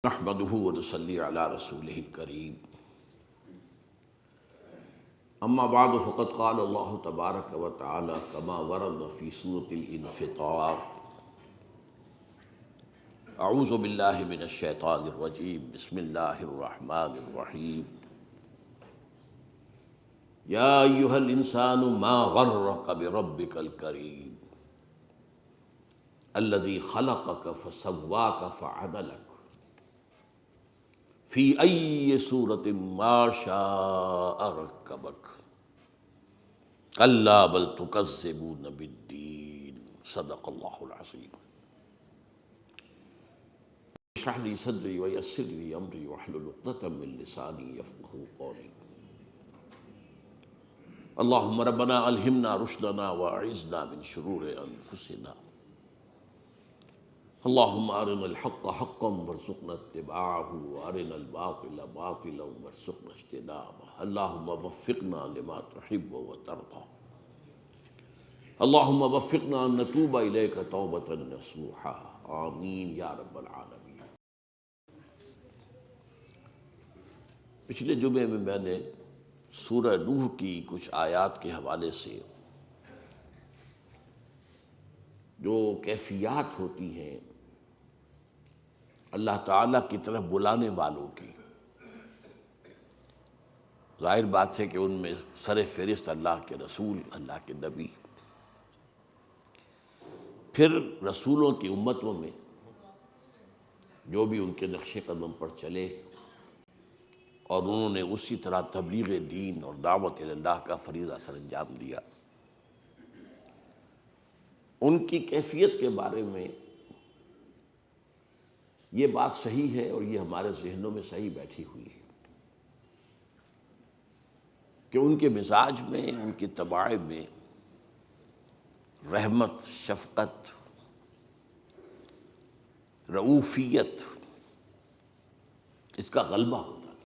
نحمده ونصلي على رسوله الكريم اما بعد فقد قال الله تبارك وتعالى كما ورد في سورة الانفطار اعوذ بالله من الشيطان الرجيم بسم الله الرحمن الرحيم يا ايها الانسان ما غرك بربك الكريم الذي خلقك فسواك فعدلك فی ای صورت ما شاء رکبک کلا بل تکذبون بالدین صدق اللہ العظیم اشرح لی صدری ویسر لی امری واحلل عقدۃ من لسانی یفقهوا قولی اللہم ربنا الہمنا رشدنا واعذنا من شرور انفسنا اللہم ارنا الحق حقا وارزقنا اتباعہ وارنا الباطل باطلا وارزقنا اجتنابہ اللہم وفقنا لما تحب وترضى اللہم وفقنا ان نتوب الیک توبۃ نصوحا آمین یا رب العالمین۔ پچھلے جمعے میں نے سورہ نوح کی کچھ آیات کے حوالے سے جو کیفیات ہوتی ہیں اللہ تعالیٰ کی طرف بلانے والوں کی، ظاہر بات ہے کہ ان میں سر فہرست اللہ کے رسول، اللہ کے نبی، پھر رسولوں کی امتوں میں جو بھی ان کے نقش قدم پر چلے اور انہوں نے اسی طرح تبلیغ دین اور دعوت اللہ کا فریضہ سر انجام دیا، ان کی کیفیت کے بارے میں یہ بات صحیح ہے اور یہ ہمارے ذہنوں میں صحیح بیٹھی ہوئی ہے کہ ان کے مزاج میں، ان کی طباع میں رحمت، شفقت، رؤوفیت اس کا غلبہ ہوتا ہے،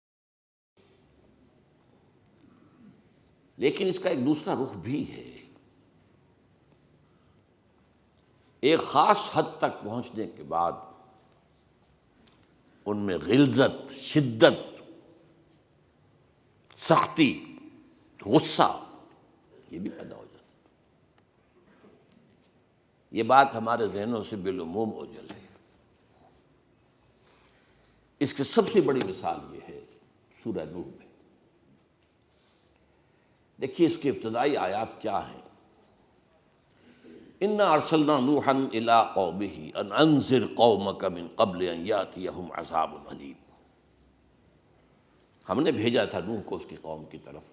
لیکن اس کا ایک دوسرا رخ بھی ہے۔ ایک خاص حد تک پہنچنے کے بعد ان میں غلظت، شدت، سختی، غصہ یہ بھی پیدا ہو جاتا ہے۔ یہ بات ہمارے ذہنوں سے بالعموم اوجھل ہے۔ اس کی سب سے بڑی مثال یہ ہے سورہ نوح میں۔ دیکھیے اس کی ابتدائی آیات کیا ہیں۔ انا ارسلنا نوحا الی قومہ ان انذر قومک من قبل ان یاتیہم عذاب علیم۔ ہم نے بھیجا تھا نوح کو اس کی قوم کی طرف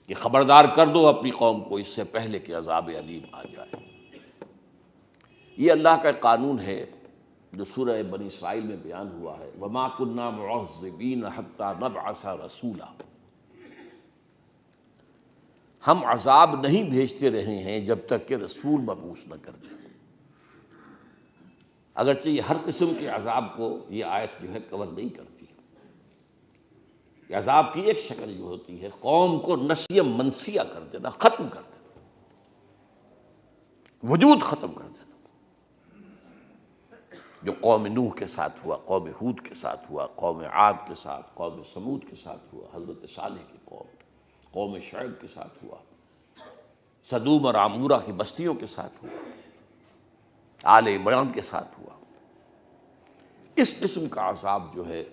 کہ خبردار کر دو اپنی قوم کو اس سے پہلے کہ عذاب علیم آ جائے۔ یہ اللہ کا قانون ہے جو سورہ بنی اسرائیل میں بیان ہوا ہے، وما کنا معذبین حتی نبعث رسولا۔ ہم عذاب نہیں بھیجتے رہے ہیں جب تک کہ رسول مبعوث نہ کر دیں۔ اگرچہ یہ ہر قسم کے عذاب کو یہ آیت جو ہے کور نہیں کرتی۔ یہ عذاب کی ایک شکل جو ہوتی ہے قوم کو نسیہ منسیہ کر دینا، ختم کر دینا، وجود ختم کر دینا، جو قوم نوح کے ساتھ ہوا، قوم ہود کے ساتھ ہوا، قوم عاد کے ساتھ، قوم سمود کے ساتھ ہوا، حضرت صالح کی قوم شعیب کے ساتھ ہوا، سدوم اور عمورہ کی بستیوں کے ساتھ ہوا، آل عمران کے ساتھ ہوا۔ اس قسم کا عذاب جو ہے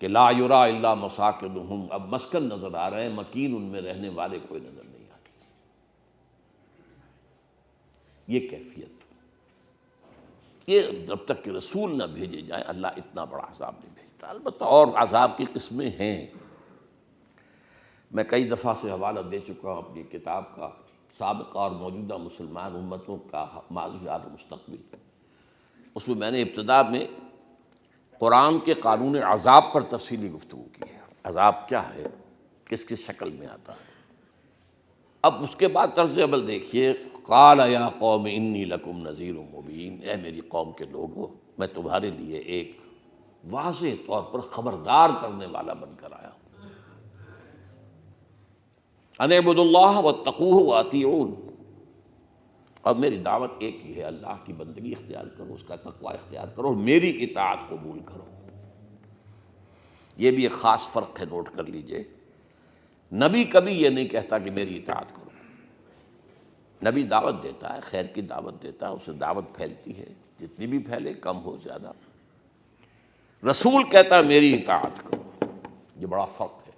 کہ لا یرا الا مساکنہم، اب مسکن نظر آ رہے ہیں، مکین ان میں رہنے والے کوئی نظر نہیں آتے۔ یہ کیفیت، یہ جب تک کہ رسول نہ بھیجے جائیں اللہ اتنا بڑا عذاب نہیں بھیجتا۔ البتہ اور عذاب کی قسمیں ہیں، میں کئی دفعہ سے حوالہ دے چکا ہوں اپنی کتاب کا، سابقہ اور موجودہ مسلمان امتوں کا ماضی اور مستقبل۔ اس میں نے ابتدا میں قرآن کے قانون عذاب پر تفصیلی گفتگو کی ہے، عذاب کیا ہے، کس کس شکل میں آتا ہے۔ اب اس کے بعد طرز عمل دیکھیے، قال یا قوم انی لکم نذیر مبین، اے میری قوم کے لوگوں میں تمہارے لیے ایک واضح طور پر خبردار کرنے والا بن کر آیا ہوں۔ ان اعبدوا اللہ واتقوہ واطیعون، اور میری دعوت ایک ہی ہے، اللہ کی بندگی اختیار کرو، اس کا تقوی اختیار کرو، میری اطاعت قبول کرو۔ یہ بھی ایک خاص فرق ہے، نوٹ کر لیجئے۔ نبی کبھی یہ نہیں کہتا کہ میری اطاعت کرو۔ نبی دعوت دیتا ہے، خیر کی دعوت دیتا ہے، اسے دعوت پھیلتی ہے، جتنی بھی پھیلے، کم ہو زیادہ۔ رسول کہتا ہے میری اطاعت کرو۔ یہ بڑا فرق ہے۔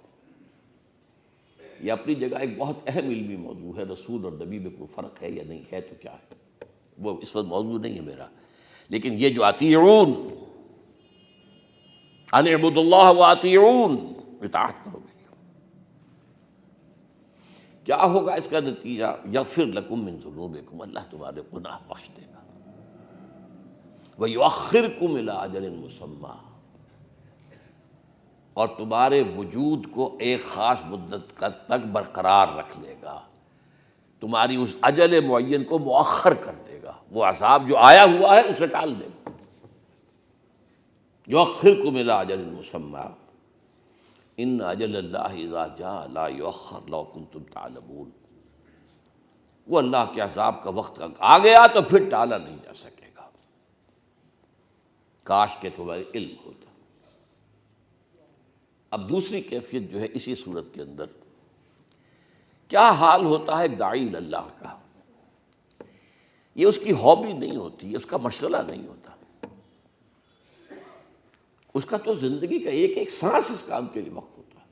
یہ اپنی جگہ ایک بہت اہم علمی موضوع ہے، رسول اور نبی میں کوئی فرق ہے یا نہیں ہے تو کیا ہے، وہ اس وقت موضوع نہیں ہے میرا۔ لیکن یہ جو اطیعون، ان اعبدوا اللہ واطیعون، اطاعت کرو گے، کیا ہوگا اس کا نتیجہ؟ یغفر لکم من ذنوبکم، اللہ تمہارے گناہ بخش دے گا، ویؤخرکم الی اجل مسمی، اور تمہارے وجود کو ایک خاص مدت تک برقرار رکھ لے گا، تمہاری اس اجل معین کو مؤخر کر دے گا، وہ عذاب جو آیا ہوا ہے اسے ٹال دے گا۔ یؤخرکم الی اجل مسمی ان اجل اللہ اذا جاء لا یؤخر لو کنتم تعلمون۔ وہ اللہ کے عذاب کا وقت آ گیا تو پھر ٹالا نہیں جا سکے گا، کاش کہ تمہارے علم ہوتا۔ اب دوسری کیفیت جو ہے اسی صورت کے اندر، کیا حال ہوتا ہے داعی اللہ کا؟ یہ اس کی ہابی نہیں ہوتی، اس کا مشغلہ نہیں ہوتا، اس کا تو زندگی کا ایک ایک سانس اس کام کے لیے وقف ہوتا ہے۔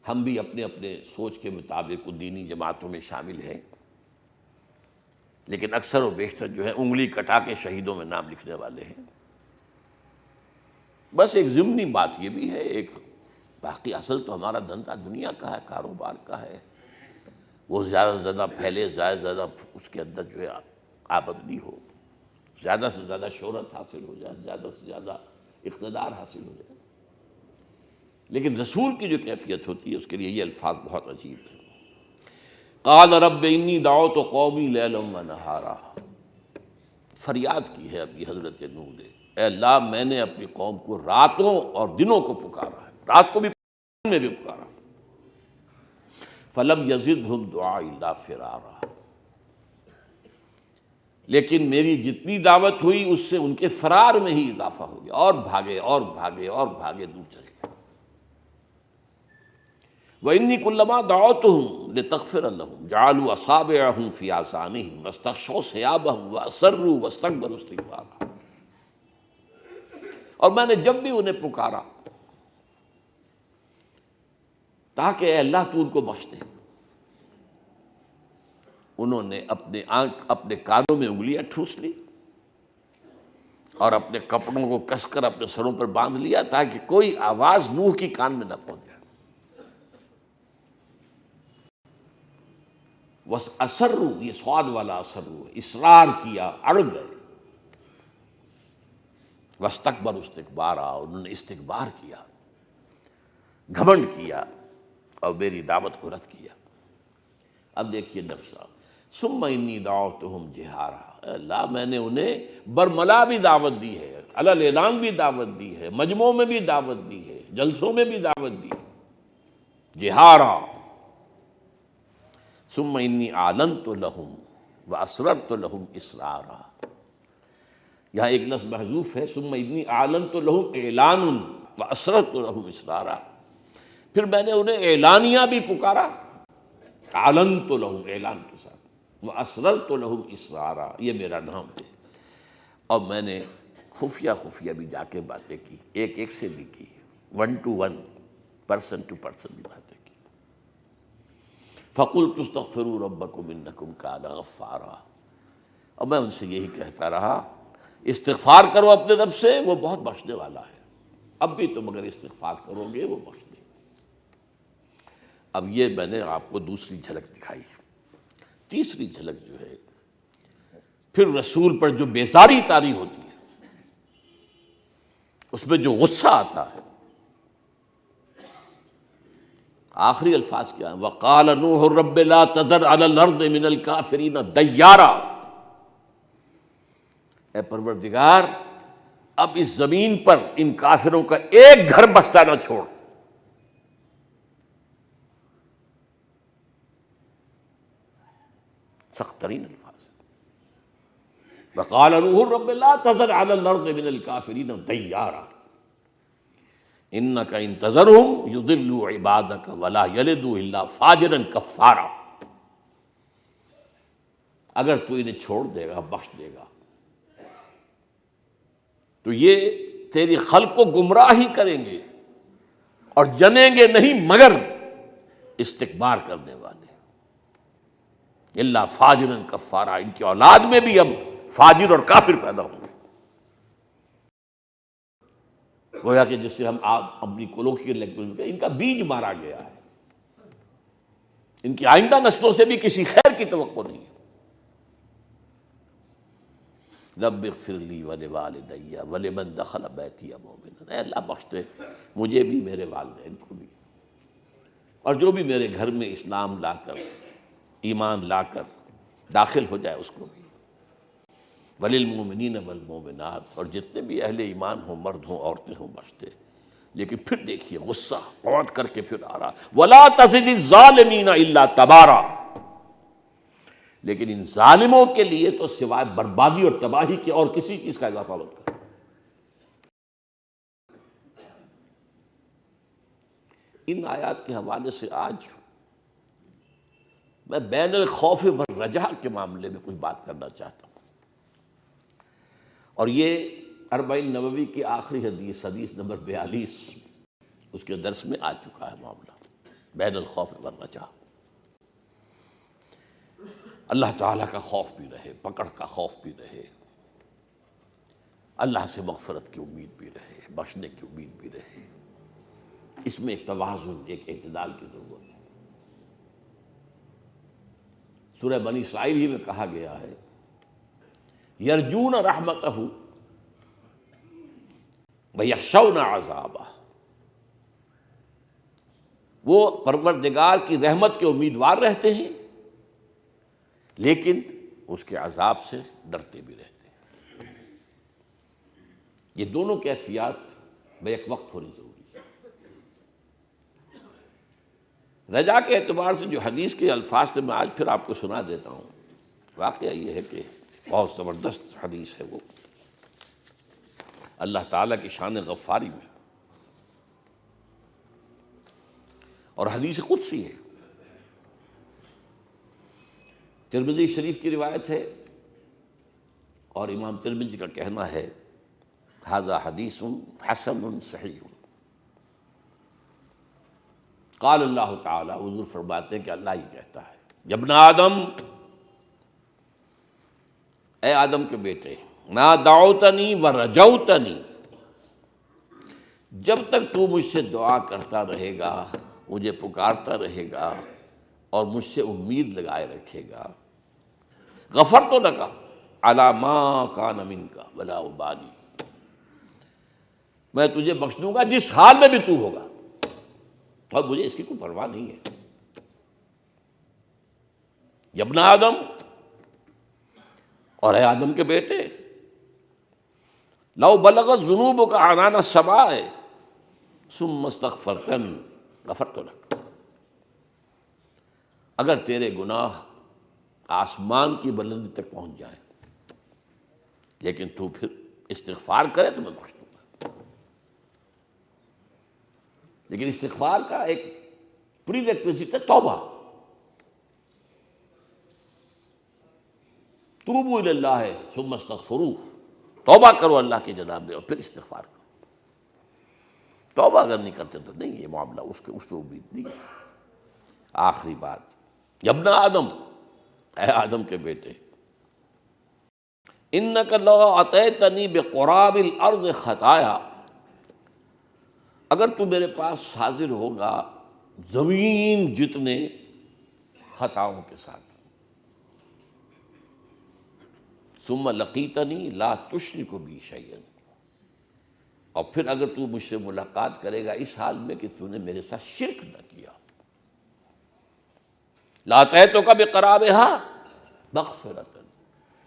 ہم بھی اپنے اپنے سوچ کے مطابق ان دینی جماعتوں میں شامل ہیں، لیکن اکثر و بیشتر جو ہے انگلی کٹا کے شہیدوں میں نام لکھنے والے ہیں۔ بس ایک ضمنی بات یہ بھی ہے، ایک باقی اصل تو ہمارا دھندا دنیا کا ہے، کاروبار کا ہے، وہ زیادہ سے زیادہ پھیلے، زیادہ سے زیادہ اس کے اندر جو ہے آمدنی ہو، زیادہ سے زیادہ شہرت حاصل ہو جائے، زیادہ سے زیادہ اقتدار حاصل ہو جائے۔ لیکن رسول کی جو کیفیت ہوتی ہے اس کے لیے یہ الفاظ بہت عجیب ہیں۔ قال رب انی دعوت قومی لیلا و نہارا، فریاد کی ہے ابھی حضرت نوح نے، اے اللہ میں نے اپنی قوم کو راتوں اور دنوں کو پکارا ہے، رات کو بھی میں بھی پکارا، فلم یزدہم دعائی الا فرارا، لیکن میری جتنی دعوت ہوئی اس سے ان کے فرار میں ہی اضافہ ہو گیا، اور بھاگے اور بھاگے اور بھاگے، دور چلے گئے۔ وَإِنِّي كُلَّمَا دَعَوْتُهُمْ لِتَغْفِرَ لَهُمْ جَعَلُوا أَصَابِعَهُمْ فِي آذَانِهِمْ وَاسْتَغْشَوْا ثِيَابَهُمْ وَأَصَرُّوا وَاسْتَكْبَرُوا اسْتِكْبَارًا، اور میں نے جب بھی انہیں پکارا تاکہ اے اللہ تو ان کو بخش دے، انہوں نے اپنے کانوں میں انگلیاں ٹھوس لی اور اپنے کپڑوں کو کس کر اپنے سروں پر باندھ لیا تاکہ کوئی آواز نوح کی کان میں نہ پہنچ جائے۔ وَأَصَرُّوا، یہ سواد والا اصروا، اصرار کیا، اڑ گئے، وَاسْتَكْبَرُوا اسْتِكْبَارًا، انہوں نے استکبار کیا، گھمنڈ کیا اور میری دعوت کو رد کیا۔ اب دیکھیے نقشہ، ثُمَّ إِنِّي دَعَوْتُهُمْ جِهَارًا، اے اللہ میں نے انہیں برملا بھی دعوت دی ہے، علی الاعلان بھی دعوت دی ہے، مجمعوں میں بھی دعوت دی ہے، جلسوں میں بھی دعوت دی ہے، جہارا۔ ثم انی اعلنت لهم واسررت لهم اسرارا، یہاں ایک لفظ محذوف ہے، ثم انی اعلنت لهم اعلان واسررت لهم اسرارا، پھر میں نے انہیں اعلانیہ بھی پکارا، اعلنت لهم اعلان کے ساتھ، واسررت لهم اسرارا، یہ میرا نام ہے، اور میں نے خفیہ خفیہ بھی جا کے باتیں کی، ایک ایک سے بھی کی، 1 to 1، پرسن ٹو پرسن بھی باتیں کی۔ فَقُلْتُ اسْتَغْفِرُوا رَبَّكُمْ إِنَّكُمْ كَانَ غَفَّارًا، اور میں ان سے یہی کہتا رہا استغفار کرو اپنے رب سے، وہ بہت بخشنے والا ہے، اب بھی تم اگر استغفار کرو گے وہ بخش دے گا۔ اب یہ میں نے آپ کو دوسری جھلک دکھائی۔ تیسری جھلک جو ہے پھر رسول پر جو بیزاری طاری ہوتی ہے، اس میں جو غصہ آتا ہے، آخری الفاظ کیا ہیں؟ وَقَالَ نُوحٌ رَبِّ لَا تَذَرْ عَلَى الْأَرْضِ مِنَ الْكَافِرِينَ دَيَّارًا، اے پروردگار اب اس زمین پر ان کافروں کا ایک گھر بستا نہ چھوڑ۔ سخت ترین الفاظ. وقال روح رب لا تذر علی الارض من الکافرین دیارا انک ان تذرهم یضلوا عبادک ولا یلدوا الا فاجرا کفارا. اگر تو انہیں چھوڑ دے گا، بخش دے گا، تو یہ تیری خلق کو گمراہ ہی کریں گے اور جنیں گے نہیں مگر استکبار کرنے والے. الا فاجرا کفارا، ان کی اولاد میں بھی اب فاجر اور کافر پیدا ہوں گے. گویا کہ جس سے ہم اپنی کولوکیل لینگویج میں ان کا بیج مارا گیا ہے، ان کی آئندہ نسلوں سے بھی کسی خیر کی توقع نہیں ہے. رب اغفر لی ولوالدی ولمن دخل بیتی مؤمنا، اے اللہ بخش دے مجھے بھی، میرے والدین کو بھی، اور جو بھی میرے گھر میں اسلام لا کر، ایمان لا کر داخل ہو جائے اس کو بھی. وللمؤمنین والمؤمنات، اور جتنے بھی اہل ایمان ہوں، مرد ہوں عورتیں ہوں، بخش دے. لیکن پھر دیکھیے غصہ عود کر کے پھر آ رہا ولا تزد الظالمین الا تبارا. لیکن ان ظالموں کے لیے تو سوائے بربادی اور تباہی کے اور کسی چیز کا اضافہ مت کرو. ان آیات کے حوالے سے آج میں بین الخوف والرجاء کے معاملے میں کچھ بات کرنا چاہتا ہوں. اور یہ 40 نبوی کی آخری حدیث، حدیث نمبر 42، اس کے درس میں آ چکا ہے معاملہ بین الخوف والرجاء. اللہ تعالیٰ کا خوف بھی رہے، پکڑ کا خوف بھی رہے، اللہ سے مغفرت کی امید بھی رہے، بخشنے کی امید بھی رہے. اس میں ایک توازن، ایک اعتدال کی ضرورت ہے. سورہ بنی اسرائیل ہی میں کہا گیا ہے یرجون رحمتہ ویخشون عذابہ. وہ پروردگار کی رحمت کے امیدوار رہتے ہیں لیکن اس کے عذاب سے ڈرتے بھی رہتے ہیں. یہ دونوں کیفیات بیک وقت ہونی ضروری ہے. رجا کے اعتبار سے جو حدیث کے الفاظ سے میں آج پھر آپ کو سنا دیتا ہوں، واقعہ یہ ہے کہ بہت زبردست حدیث ہے وہ، اللہ تعالیٰ کی شان غفاری میں، اور حدیث قدسی ہے. ترمذی شریف کی روایت ہے اور امام ترمذی کا کہنا ہے ھذا حدیث حسن صحیح. قال اللہ تعالی، حضور فرماتے ہیں کہ اللہ ہی کہتا ہے یا ابن آدم، اے آدم کے بیٹے، ما دعوتنی ورجوتنی، جب تک تو مجھ سے دعا کرتا رہے گا، مجھے پکارتا رہے گا اور مجھ سے امید لگائے رکھے گا، غفرت لک علی ما کان منک ولا ابالی، میں تجھے بخش دوں گا جس حال میں بھی تو ہوگا، اور مجھے اس کی کوئی پرواہ نہیں ہے. یا ابن آدم، اور اے آدم کے بیٹے، لو بلغت ذنوبک عنان السماء ثم استغفرتنی غفرت لک، اگر تیرے گناہ آسمان کی بلندی تک پہنچ جائیں لیکن تو پھر استغفار کرے تو میں بخش دوں گا. لیکن استغفار کا ایک پری ریکویزٹ ہے توبہ. توبوا الی اللہ ثم استغفروہ، توبہ کرو اللہ کی جناب میں اور پھر استغفار کرو. توبہ اگر نہیں کرتے تو نہیں، یہ معاملہ اس پہ امید نہیں ہے. آخری بات، یا ابن آدم، اے آدم کے بیٹے، انک لو اتیتنی بقراب الارض خطایا، اگر تو میرے پاس حاضر ہوگا زمین جتنے خطاؤں کے ساتھ، ثم لقیتنی لا تشرک بی شیئا، اور پھر اگر تو مجھ سے ملاقات کرے گا اس حال میں کہ تو نے میرے ساتھ شرک نہ کیا، لاتیتک بقرابھا مغفرۃ،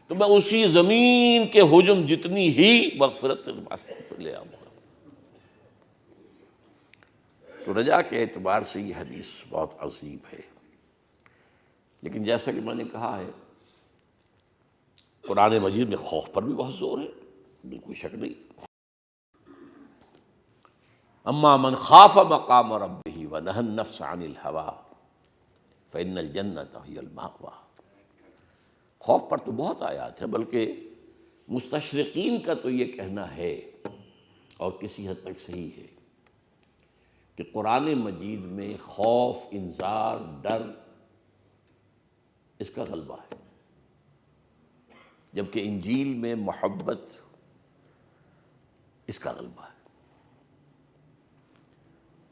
تو میں اسی زمین کے حجم جتنی ہی مغفرت لے آؤں گا. تو رجا کے اعتبار سے یہ حدیث بہت عظیم ہے. لیکن جیسا کہ میں نے کہا ہے قرآن مجید میں خوف پر بھی بہت زور ہے، بالکل شک نہیں۔ اما من خاف مقام ربہ ونہى النفس عن الہوى فإن الجنة هی المأوى۔ خوف پر تو بہت آیات ہیں، بلکہ مستشرقین کا تو یہ کہنا ہے، اور کسی حد تک صحیح ہے، کہ قرآن مجید میں خوف، انذار، ڈر، اس کا غلبہ ہے، جبکہ انجیل میں محبت، اس کا غلبہ ہے۔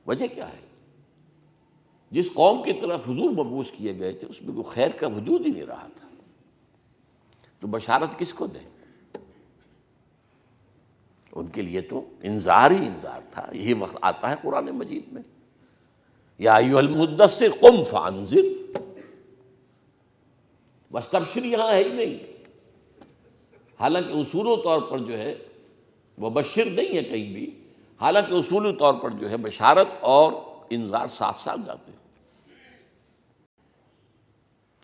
وجہ کیا ہے؟ جس قوم کی طرف حضور مبعوث کیے گئے تھے اس میں کوئی خیر کا وجود ہی نہیں رہا تھا، تو بشارت کس کو دیں؟ ان کے لیے تو انذار ہی انذار تھا۔ یہی وقت آتا ہے قرآن مجید میں، یا ایھا المدثر قم فانذر، واستبشر یہاں ہے ہی نہیں، حالانکہ اصولی طور پر جو ہے وہ بشر نہیں ہے کہیں بھی، حالانکہ اصولی طور پر جو ہے بشارت اور انذار ساتھ ساتھ جاتے ہیں۔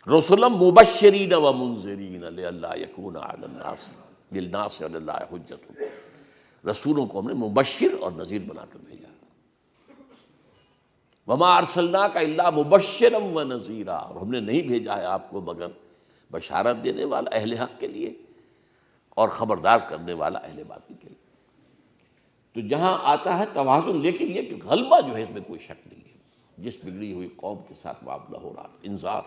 رسلا مبشرین ومنذرین لئلا یکون علی الناس للناس علی اللہ حجۃ، رسولوں کو ہم نے مبشر اور نذیر بنا کر بھیجا۔ وما ارسلناک الا مبشرا ونذیرا، اور ہم نے نہیں بھیجا ہے آپ کو مگر بشارت دینے والا اہل حق کے لیے اور خبردار کرنے والا اہل باطل کے لیے۔ تو جہاں آتا ہے توازن، لیکن یہ کہ غلبہ جو ہے اس میں کوئی شک نہیں ہے، جس بگڑی ہوئی قوم کے ساتھ معاملہ ہو رہا ہے۔ انذار،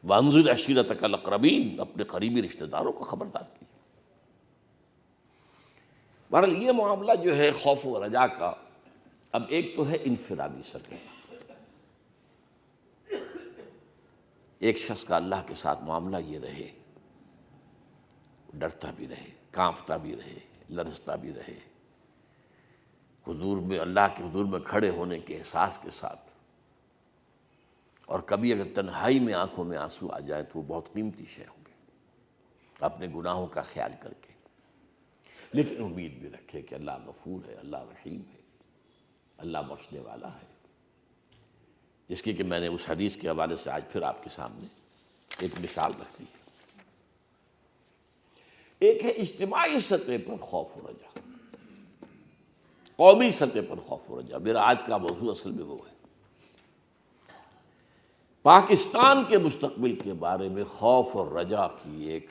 وانذر عشیرتک الاقربین، اپنے قریبی رشتہ داروں کو خبردار کیجیے۔ بہرحال یہ معاملہ جو ہے خوف و رجا کا، اب ایک تو ہے انفرادی سطح، ایک شخص کا اللہ کے ساتھ معاملہ یہ رہے، ڈرتا بھی رہے، کانپتا بھی رہے، لرزتا بھی رہے، حضور میں، اللہ کے حضور میں کھڑے ہونے کے احساس کے ساتھ، اور کبھی اگر تنہائی میں آنکھوں میں آنسو آ جائے تو وہ بہت قیمتی شے ہوں گے، اپنے گناہوں کا خیال کر کے، لیکن امید بھی رکھے کہ اللہ غفور ہے، اللہ رحیم ہے، اللہ بخشنے والا ہے، جس کی کہ میں نے اس حدیث کے حوالے سے آج پھر آپ کے سامنے ایک مثال رکھ دی ہے۔ ایک ہے اجتماعی سطح پر خوف و رجا، قومی سطح پر خوف و رجا۔ میرا آج کا موضوع اصل میں وہ ہے، پاکستان کے مستقبل کے بارے میں خوف اور رجا کی ایک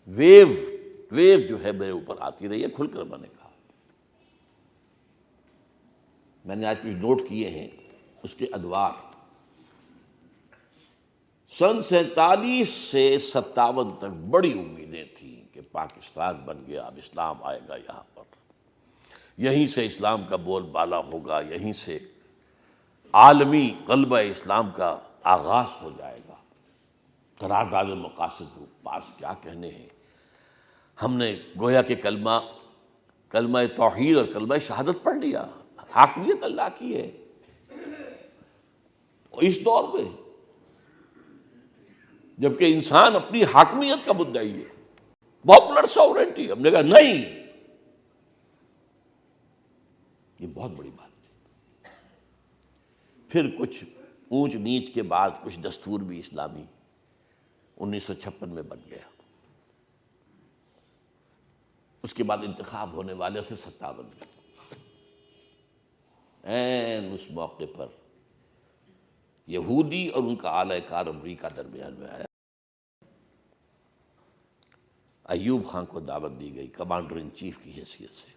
ویو جو ہے میرے اوپر آتی رہی ہے، کھل کر میں نے کہا۔ میں نے آج کچھ نوٹ کیے ہیں اس کے ادوار۔ سن 47 سے 57 تک بڑی امیدیں تھیں کہ پاکستان بن گیا، اب اسلام آئے گا یہاں پر، یہیں سے اسلام کا بول بالا ہوگا، یہیں سے عالمی غلبہ اسلام کا آغاز ہو جائے گا۔ قرارداد مقاصد پاس کیا کہنے ہیں، ہم نے گویا کہ کلمہ توحید اور کلمہ شہادت پڑھ لیا، حاکمیت اللہ کی ہے۔ اور اس دور میں جبکہ انسان اپنی حاکمیت کا مدعی ہے، پاپولر سوورنٹی، ہم نے کہا نہیں، یہ بہت بڑی بات ہے۔ پھر کچھ اونچ نیچ کے بعد کچھ دستور بھی اسلامی 1956 میں بن گیا، اس کے بعد انتخاب ہونے والے تھے 57 میں۔ اس موقع پر یہودی اور ان کا اعلی کار امریکہ درمیان میں آیا۔ ایوب خان کو دعوت دی گئی کمانڈر ان چیف کی حیثیت سے،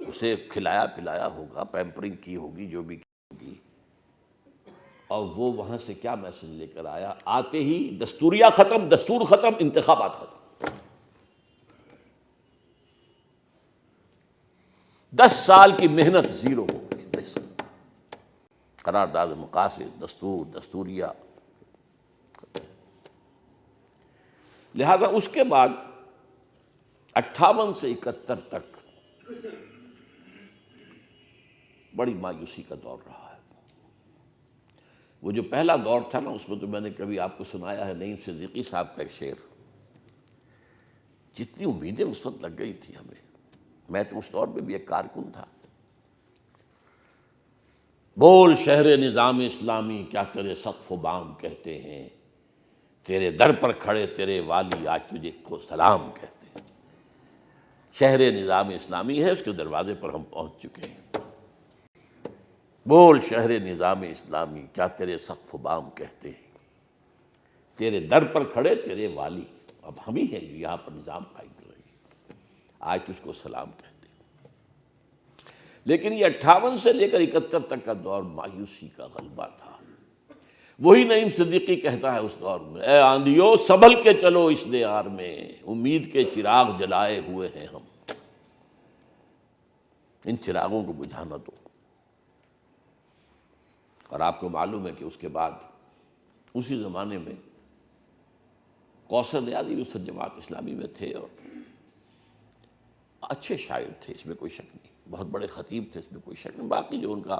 اسے کھلایا پلایا ہوگا، پیمپرنگ کی ہوگی، جو بھی کی ہوگی، اور وہ وہاں سے کیا میسج لے کر آیا؟ آتے ہی دستوریہ ختم، دستور ختم، انتخابات ختم۔ 10 سال کی محنت زیرو ہو گئی، قرارداد مقاصد، دستوریہ۔ لہذا اس کے بعد 58 سے 71 تک بڑی مایوسی کا دور رہا ہے۔ وہ جو پہلا دور تھا نا، اس میں تو میں نے کبھی آپ کو سنایا ہے نعیم صدیقی صاحب کا ایک شعر، جتنی امیدیں اس وقت لگ گئی تھی ہمیں، میں تو اس دور میں بھی ایک کارکن تھا۔ بول شہر نظام اسلامی کیا تیرے سقف و بام کہتے ہیں، تیرے در پر کھڑے تیرے والی آج تجھے کو سلام کہتے ہیں۔ شہر نظام اسلامی ہے، اس کے دروازے پر ہم پہنچ چکے ہیں۔ بول شہر نظام اسلامی کیا تیرے سقف و بام کہتے ہیں، تیرے در پر کھڑے تیرے والی، اب ہم ہی ہیں جو یہاں پر نظام قائم کر رہے ہیں، آج تجھ کو سلام کہتے ہیں۔ لیکن یہ 58 سے لے کر 71 تک کا دور مایوسی کا غلبہ تھا۔ وہی نعیم صدیقی کہتا ہے اس دور میں، اے آندھیو سنبھل کے چلو اس دیار میں، امید کے چراغ جلائے ہوئے ہیں ہم، ان چراغوں کو بجھانا دو۔ اور آپ کو معلوم ہے کہ اس کے بعد اسی زمانے میں کوثر نیازی اس جماعت اسلامی میں تھے اور اچھے شاعر تھے، اس میں کوئی شک نہیں، بہت بڑے خطیب تھے، اس میں کوئی شک نہیں۔ باقی جو ان کا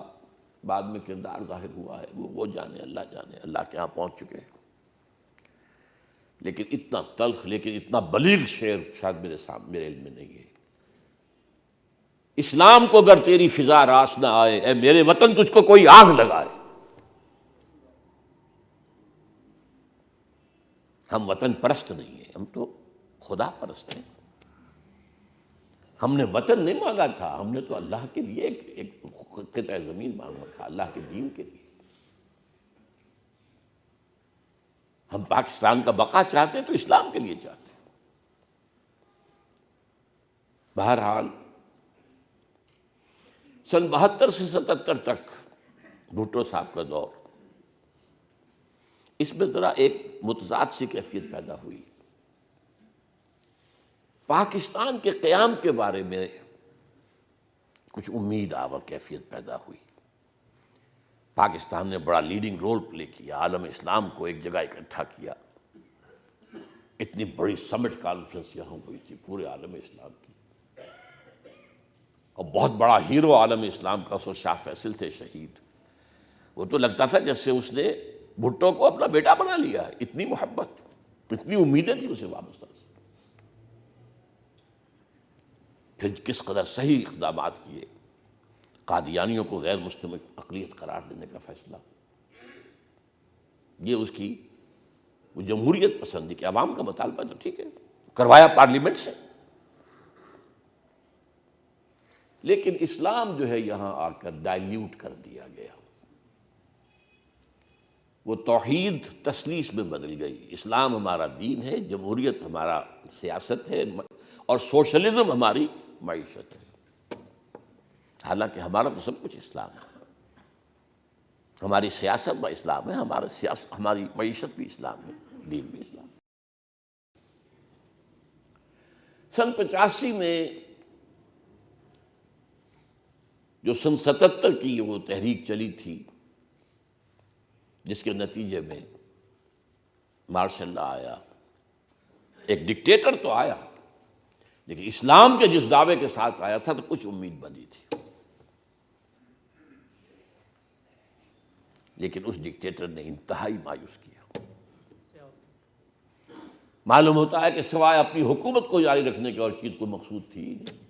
بعد میں کردار ظاہر ہوا ہے وہ جانے، اللہ کے ہاں پہنچ چکے ہیں۔ لیکن اتنا تلخ لیکن اتنا بلیغ شعر شاید میرے علم میں نہیں ہے۔ اسلام کو اگر تیری فضا راس نہ آئے، اے میرے وطن تجھ کو کوئی آگ لگائے۔ ہم وطن پرست نہیں ہیں، ہم تو خدا پرست ہیں۔ ہم نے وطن نہیں مانگا تھا، ہم نے تو اللہ کے لیے ایک قطع زمین مانگا تھا، اللہ کے دین کے لیے۔ ہم پاکستان کا بقا چاہتے تو اسلام کے لیے چاہتے۔ بہرحال سن 72 سے 77 تک بھٹو صاحب کا دور، اس میں ذرا ایک متضاد سی کیفیت پیدا ہوئی۔ پاکستان کے قیام کے بارے میں کچھ امید آور کیفیت پیدا ہوئی۔ پاکستان نے بڑا لیڈنگ رول پلے کیا، عالم اسلام کو ایک جگہ اکٹھا کیا، اتنی بڑی سمٹ کانفرنس یہاں ہوئی تھی پورے عالم اسلام کی، اور بہت بڑا ہیرو عالم اسلام کا اس وقت شاہ فیصل تھے شہید۔ وہ تو لگتا تھا جیسے اس نے بھٹو کو اپنا بیٹا بنا لیا ہے، اتنی محبت، اتنی امیدیں تھیں اسے وابستہ۔ پھر کس قدر صحیح اقدامات کیے، قادیانیوں کو غیر مسلم اقلیت قرار دینے کا فیصلہ، یہ اس کی وہ جمہوریت پسندی کہ عوام کا مطالبہ تو ٹھیک ہے، کروایا پارلیمنٹ سے، لیکن اسلام جو ہے یہاں آ کر ڈائلیوٹ کر دیا گیا، وہ توحید تثلیث میں بدل گئی۔ اسلام ہمارا دین ہے، جمہوریت ہمارا سیاست ہے، اور سوشلزم ہماری معیشت ہے۔ حالانکہ ہمارا تو سب کچھ اسلام ہے، ہماری سیاست با اسلام ہے، ہماری معیشت بھی اسلام ہے، دین بھی اسلام ہے۔ سن 85 میں جو سن 77 کی وہ تحریک چلی تھی، جس کے نتیجے میں مارشل لا آیا، ایک ڈکٹیٹر تو آیا، لیکن اسلام کے جس دعوے کے ساتھ آیا تھا تو کچھ امید بنی تھی، لیکن اس ڈکٹیٹر نے انتہائی مایوس کیا۔ معلوم ہوتا ہے کہ سوائے اپنی حکومت کو جاری رکھنے کی اور چیز کو مقصود تھی ہی نہیں۔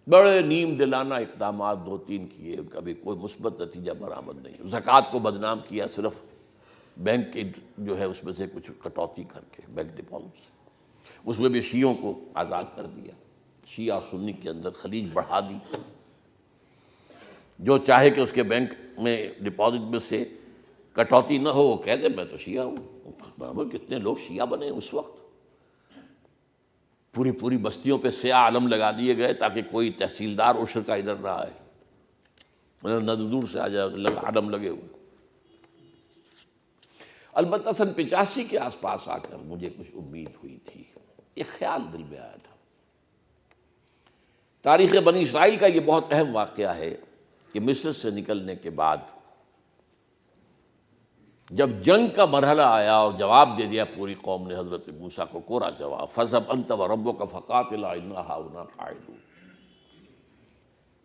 بڑے نیم دلانہ اقدامات 2-3 کیے، کبھی کوئی مثبت نتیجہ برآمد نہیں۔ زکوٰۃ کو بدنام کیا، صرف بینک کے جو ہے اس میں سے کچھ کٹوتی کر کے، بینک ڈپازٹ سے، اس میں بھی شیعوں کو آزاد کر دیا، شیعہ سنی کے اندر خلیج بڑھا دی، جو چاہے کہ اس کے بینک میں ڈپازٹ میں سے کٹوتی نہ ہو، وہ کہہ دے میں تو شیعہ ہوں۔ کتنے لوگ شیعہ بنے اس وقت، پوری بستیوں پہ سیاہ علم لگا دیے گئے تاکہ کوئی تحصیلدار عشر کا ادھر نہ آئے، نہ دور سے آ جائے علم لگے ہوئے۔ البتہ سن 85 کے آس پاس آ کر مجھے کچھ امید ہوئی تھی، ایک خیال دل میں آیا تھا۔ تاریخ بنی اسرائیل کا یہ بہت اہم واقعہ ہے کہ مصر سے نکلنے کے بعد جب جنگ کا مرحلہ آیا اور جواب دے دیا پوری قوم نے حضرت موسیٰ کو کوڑا جواب، فَاذْهَبْ أَنْتَ وَرَبُّكَ فَقَاتِلَا إِنَّا هَاهُنَا قَاعِدُونَ۔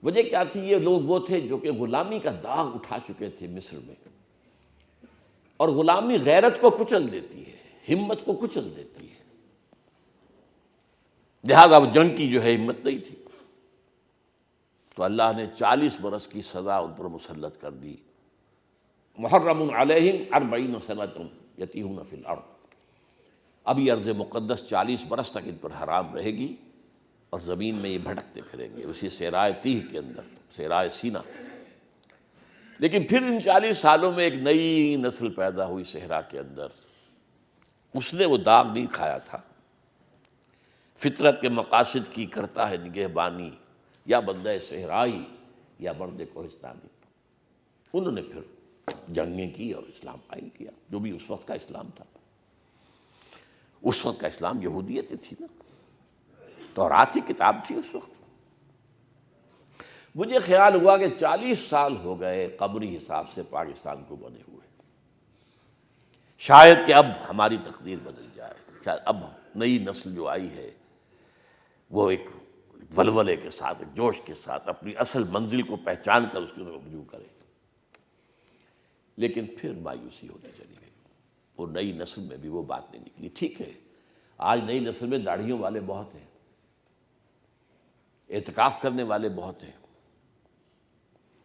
وجہ کیا تھی؟ یہ لوگ وہ تھے جو کہ غلامی کا داغ اٹھا چکے تھے مصر میں، اور غلامی غیرت کو کچل دیتی ہے، ہمت کو کچل دیتی ہے، لہذا وہ جنگ کی جو ہے ہمت نہیں تھی، تو اللہ نے 40 برس کی سزا ان پر مسلط کر دی، محرم علیہم 40 سنۃ یتیہون فی الارض، اب یہ ارض مقدس 40 برس تک ان پر حرام رہے گی اور زمین میں یہ بھٹکتے پھریں گے اسی صحرائے تیہ کے اندر، صحرائے سینا۔ لیکن پھر ان 40 سالوں میں ایک نئی نسل پیدا ہوئی صحرا کے اندر، اس نے وہ داغ نہیں کھایا تھا، فطرت کے مقاصد کی کرتا ہے نگہبانی، یا بندہ صحرائی یا مرد کوہستانی۔ انہوں نے پھر جنگیں کی اور اسلام قائم کیا، جو بھی اس وقت کا اسلام تھا۔ اس وقت کا اسلام یہودیت تھی نا، تورات کی کتاب تھی اس وقت۔ مجھے خیال ہوا کہ 40 سال ہو گئے قمری حساب سے پاکستان کو بنے ہوئے، شاید کہ اب ہماری تقدیر بدل جائے، شاید اب نئی نسل جو آئی ہے وہ ایک ولولے کے ساتھ، ایک جوش کے ساتھ اپنی اصل منزل کو پہچان کر اس کی طرف رجوع کرے۔ لیکن پھر مایوسی ہوتی چلی گئی، وہ نئی نسل میں بھی وہ بات نہیں نکلی۔ ٹھیک ہے، آج نئی نسل میں داڑھیوں والے بہت ہیں، اعتکاف کرنے والے بہت ہیں،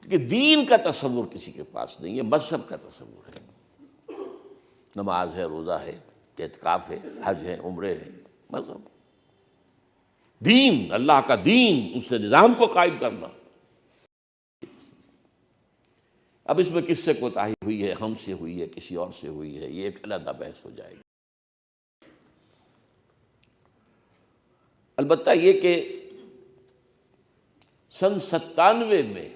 کہ دین کا تصور کسی کے پاس نہیں ہے، مذہب کا تصور ہے۔ نماز ہے، روزہ ہے، اعتکاف ہے، حج ہے، عمرے ہے، مذہب، دین، اللہ کا دین، اس نے نظام کو قائم کرنا۔ اب اس میں کس سے کوتاہی ہوئی ہے، ہم سے ہوئی ہے، کسی اور سے ہوئی ہے، یہ ایک علیحدہ بحث ہو جائے گی۔ البتہ یہ کہ سن 97 میں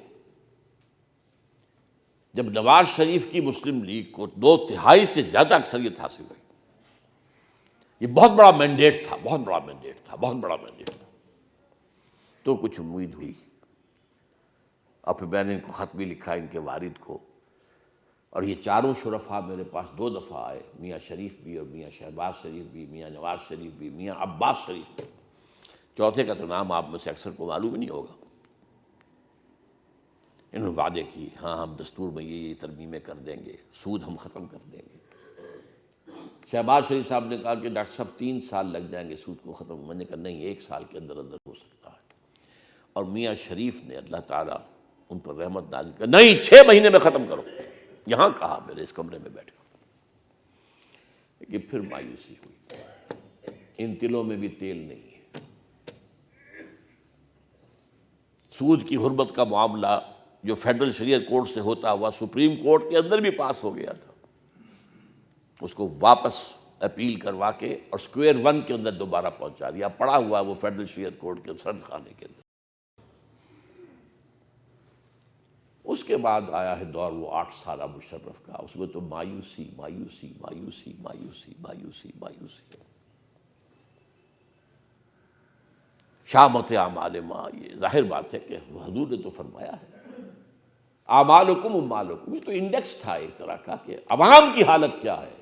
جب نواز شریف کی مسلم لیگ کو 2/3 سے زیادہ اکثریت حاصل ہوئی، یہ بہت بڑا مینڈیٹ تھا، بہت بڑا مینڈیٹ تھا، بہت بڑا مینڈیٹ تھا، تو کچھ امید ہوئی۔ اور پھر میں نے ان کو خط بھی لکھا، ان کے والد کو، اور یہ چاروں شرفاء میرے پاس 2 دفعہ آئے، میاں شریف بھی اور میاں شہباز شریف بھی، میاں نواز شریف بھی، میاں عباس شریف بھی، چوتھے کا تو نام آپ میں سے اکثر کو معلوم ہی نہیں ہوگا۔ انہوں نے وعدے کی، ہاں ہم دستور میں یہ ترمیمیں کر دیں گے، سود ہم ختم کر دیں گے۔ شہباز شریف صاحب نے کہا کہ ڈاکٹر صاحب 3 سال لگ جائیں گے سود کو ختم، میں نے کہا نہیں، 1 سال کے اندر اندر ہو سکتا ہے۔ اور میاں شریف نے اللہ تعالیٰ ان پر رحمت نازل کر، نہیں 6 مہینے میں ختم کرو، یہاں کہا میرے اس کمرے میں بیٹھ کر۔ لیکن پھر مایوسی ہوئی، ان تلوں میں بھی تیل نہیں ہے۔ سود کی حرمت کا معاملہ جو فیڈرل شریعت کورٹ سے ہوتا ہوا سپریم کورٹ کے اندر بھی پاس ہو گیا تھا، اس کو واپس اپیل کروا کے اور سکوئر 1 کے اندر دوبارہ پہنچا دیا، پڑا ہوا وہ فیڈرل شریعت کورٹ کے سرد خانے کے اندر۔ اس کے بعد آیا ہے دور وہ 8 سالہ مشرف کا، اس میں تو مایوسی مایوسی مایوسی مایوسی مایوسی مایوسی۔ شامت اعمال ما، یہ ظاہر بات ہے کہ حضور نے تو فرمایا ہے اعمالکم اموالکم، یہ تو انڈیکس تھا ایک طرح کا کہ عوام کی حالت کیا ہے۔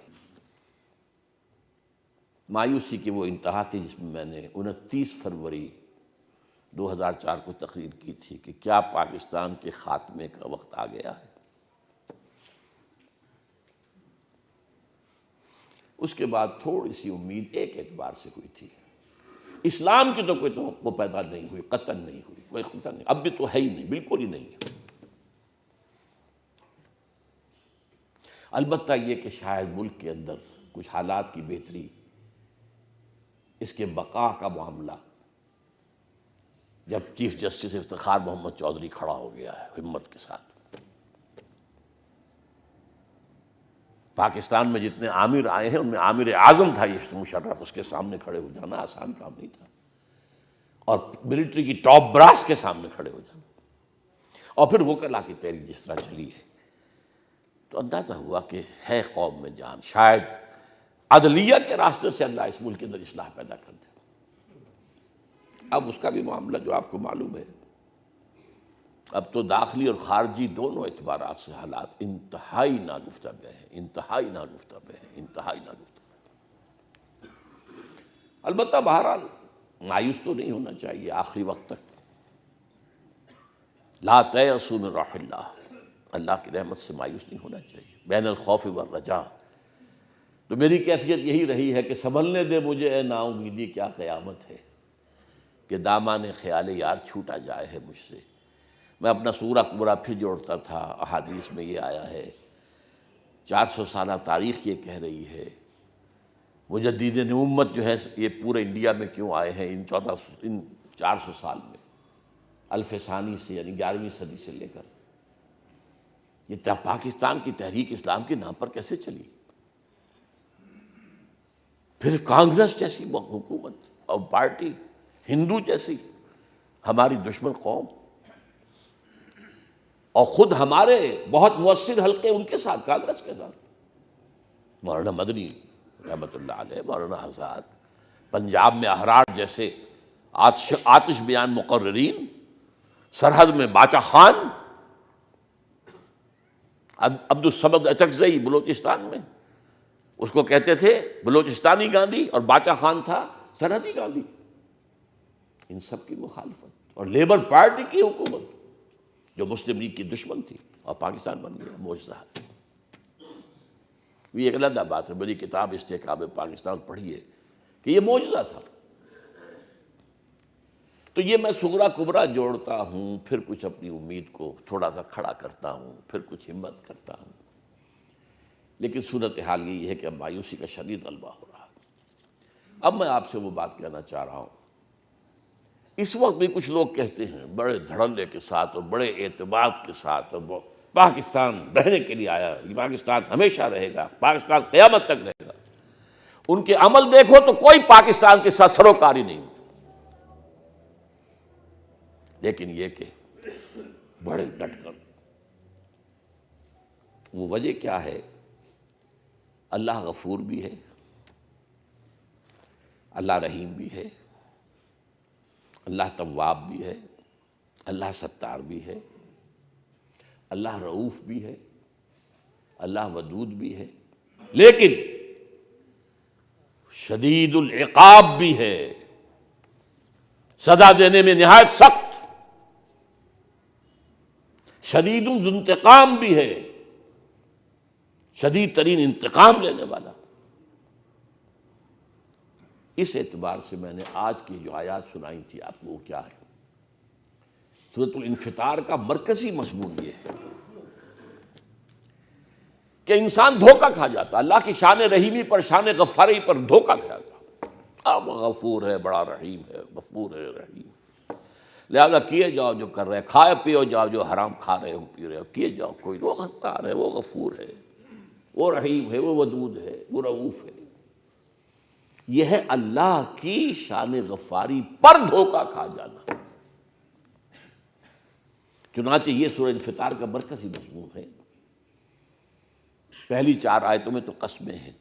مایوسی کی وہ انتہا تھی جس میں میں نے 29 فروری 2004 کو تقریر کی تھی کہ کیا پاکستان کے خاتمے کا وقت آ گیا ہے۔ اس کے بعد تھوڑی سی امید ایک اعتبار سے ہوئی تھی، اسلام کی تو کوئی توقع پیدا نہیں ہوئی، قطعاً نہیں ہوئی، کوئی خطہ نہیں، اب بھی تو ہے ہی نہیں، بالکل ہی نہیں ہے۔ البتہ یہ کہ شاید ملک کے اندر کچھ حالات کی بہتری، اس کے بقا کا معاملہ، جب چیف جسٹس افتخار محمد چودھری کھڑا ہو گیا ہے ہمت کے ساتھ۔ پاکستان میں جتنے عامر آئے ہیں ان میں عامر اعظم تھا یہ مشرف، اس کے سامنے کھڑے ہو جانا آسان کام نہیں تھا، اور ملٹری کی ٹاپ براس کے سامنے کھڑے ہو جانا، اور پھر وہ کلا کی تحریک جس طرح چلی ہے، تو اندازہ ہوا کہ ہے قوم میں جان، شاید عدلیہ کے راستے سے اللہ اس ملک کے اندر اصلاح پیدا کر دے۔ اب اس کا بھی معاملہ جو آپ کو معلوم ہے، اب تو داخلی اور خارجی دونوں اعتبارات سے حالات انتہائی ناگفتہ ہیں، انتہائی ناگفتہ ہیں، انتہائی ناگفتہ۔ البتہ بہرحال مایوس تو نہیں ہونا چاہیے آخری وقت تک۔ لا تیأسوا من روح اللہ، اللہ کی رحمت سے مایوس نہیں ہونا چاہیے، بین الخوف والرجاء۔ تو میری کیفیت یہی رہی ہے کہ سنبھلنے دے مجھے اے نا امیدی، کیا قیامت ہے کہ دامان خیال یار چھوٹا جائے ہے مجھ سے۔ میں اپنا سورہ کبریٰ پھر جوڑتا تھا، احادیث میں یہ آیا ہے 400 سالہ تاریخ یہ کہہ رہی ہے مجددین امت جو ہے یہ پورے انڈیا میں کیوں آئے ہیں ان 400 سال میں، الف ثانی سے یعنی 11ویں صدی سے لے کر یہ پاکستان کی تحریک اسلام کے نام پر کیسے چلی؟ پھر کانگریس جیسی حکومت اور پارٹی، ہندو جیسی ہماری دشمن قوم، اور خود ہمارے بہت مؤثر حلقے ان کے ساتھ، کانگریس کے ساتھ، مولانا مدنی رحمۃ اللہ علیہ، مولانا آزاد، پنجاب میں احرار جیسے آتش بیان مقررین، سرحد میں باچا خان، عبد الصمد اچکزئی بلوچستان میں، اس کو کہتے تھے بلوچستانی گاندھی، اور باچا خان تھا سرحدی گاندھی، ان سب کی مخالفت، اور لیبر پارٹی کی حکومت جو مسلم لیگ کی دشمن تھی، اور پاکستان بن گیا معجزہ۔ یہ ایک علیحدہ بات ہے، میری کتاب استحکام پاکستان پڑھیے کہ یہ معجزہ تھا۔ تو یہ میں صغرا کبرا جوڑتا ہوں، پھر کچھ اپنی امید کو تھوڑا سا کھڑا کرتا ہوں، پھر کچھ ہمت کرتا ہوں، لیکن صورتحال یہ ہے کہ اب مایوسی کا شدید غلبہ ہو رہا ہے۔ اب میں آپ سے وہ بات کہنا چاہ رہا ہوں، اس وقت بھی کچھ لوگ کہتے ہیں بڑے دھڑلے کے ساتھ اور بڑے اعتماد کے ساتھ، اور پاکستان رہنے کے لیے آیا، یہ پاکستان ہمیشہ رہے گا، پاکستان قیامت تک رہے گا۔ ان کے عمل دیکھو تو کوئی پاکستان کے ساتھ سروکاری نہیں، لیکن یہ کہ بڑے ڈٹ کر، وہ وجہ کیا ہے؟ اللہ غفور بھی ہے، اللہ رحیم بھی ہے، اللہ تواب بھی ہے، اللہ ستار بھی ہے، اللہ رؤوف بھی ہے، اللہ ودود بھی ہے، لیکن شدید العقاب بھی ہے، سزا دینے میں نہایت سخت، شدید الانتقام بھی ہے، شدید ترین انتقام لینے والا۔ اس اعتبار سے میں نے آج کی جو آیات سنائی تھی آپ کو، وہ کیا ہے؟ سورۃ الانفطار کا مرکزی مضمون یہ ہے کہ انسان دھوکہ کھا جاتا، اللہ کی شان رحیمی پر، شان غفاری پر دھوکہ کھا جاتا۔ اب غفور ہے، بڑا رحیم ہے، غفور ہے، رحیم، لہذا کیے جاؤ جو کر رہے، کھائے پیو جاؤ جو حرام کھا رہے ہو پی رہے ہو، کیے جاؤ، کوئی وہ غفار ہے، وہ غفور ہے، وہ رحیم ہے، وہ ودود ہے، وہ رؤوف ہے۔ یہ ہے اللہ کی شان غفاری پر دھوکہ کھا جانا۔ چنانچہ یہ سورہ انفطار کا مرکزی مضمون ہے۔ پہلی 4 آیتوں میں تو قسمیں ہیں،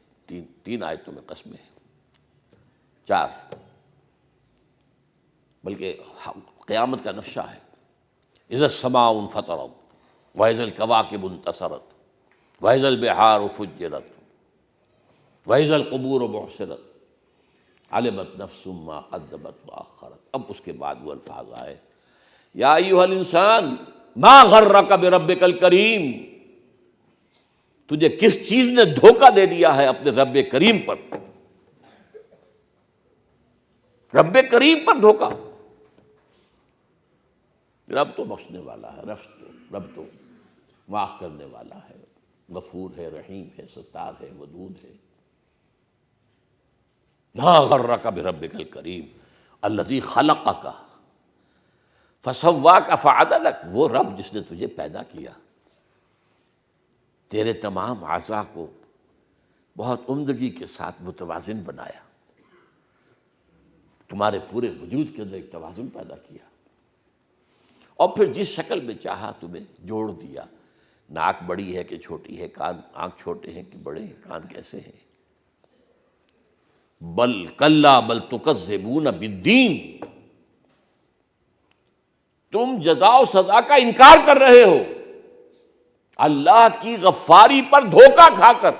تین آیتوں میں قسمیں ہیں، 4، بلکہ قیامت کا نقشہ ہے۔ اذا السماء انفطرت واذا الكواكب انتصرت واذا البحار فجرت واذا القبور بعثرت علمت نفس ما قدمت واخرت۔ اب اس کے بعد وہ الفاظ آئے، یا ایھا الانسان ما غرک بربک الکریم، تجھے کس چیز نے دھوکہ دے دیا ہے اپنے رب کریم پر؟ رب کریم پر دھوکہ۔ رب تو بخشنے والا ہے، رب تو معاف کرنے والا ہے، غفور ہے، رحیم ہے، ستار ہے، ودود ہے۔ ما غرک بربک الکریم الذی خلقک فسواک فعدلک، وہ رب جس نے تجھے پیدا کیا، تیرے تمام اعضاء کو بہت عمدگی کے ساتھ متوازن بنایا، تمہارے پورے وجود کے اندر ایک توازن پیدا کیا، اور پھر جس شکل میں چاہا تمہیں جوڑ دیا۔ ناک بڑی ہے کہ چھوٹی ہے، کان، آنکھ چھوٹے ہیں کہ بڑے ہیں، کان کیسے ہیں؟ بل کلا بل تکذبون بالدین، تم جزا و سزا کا انکار کر رہے ہو، اللہ کی غفاری پر دھوکہ کھا کر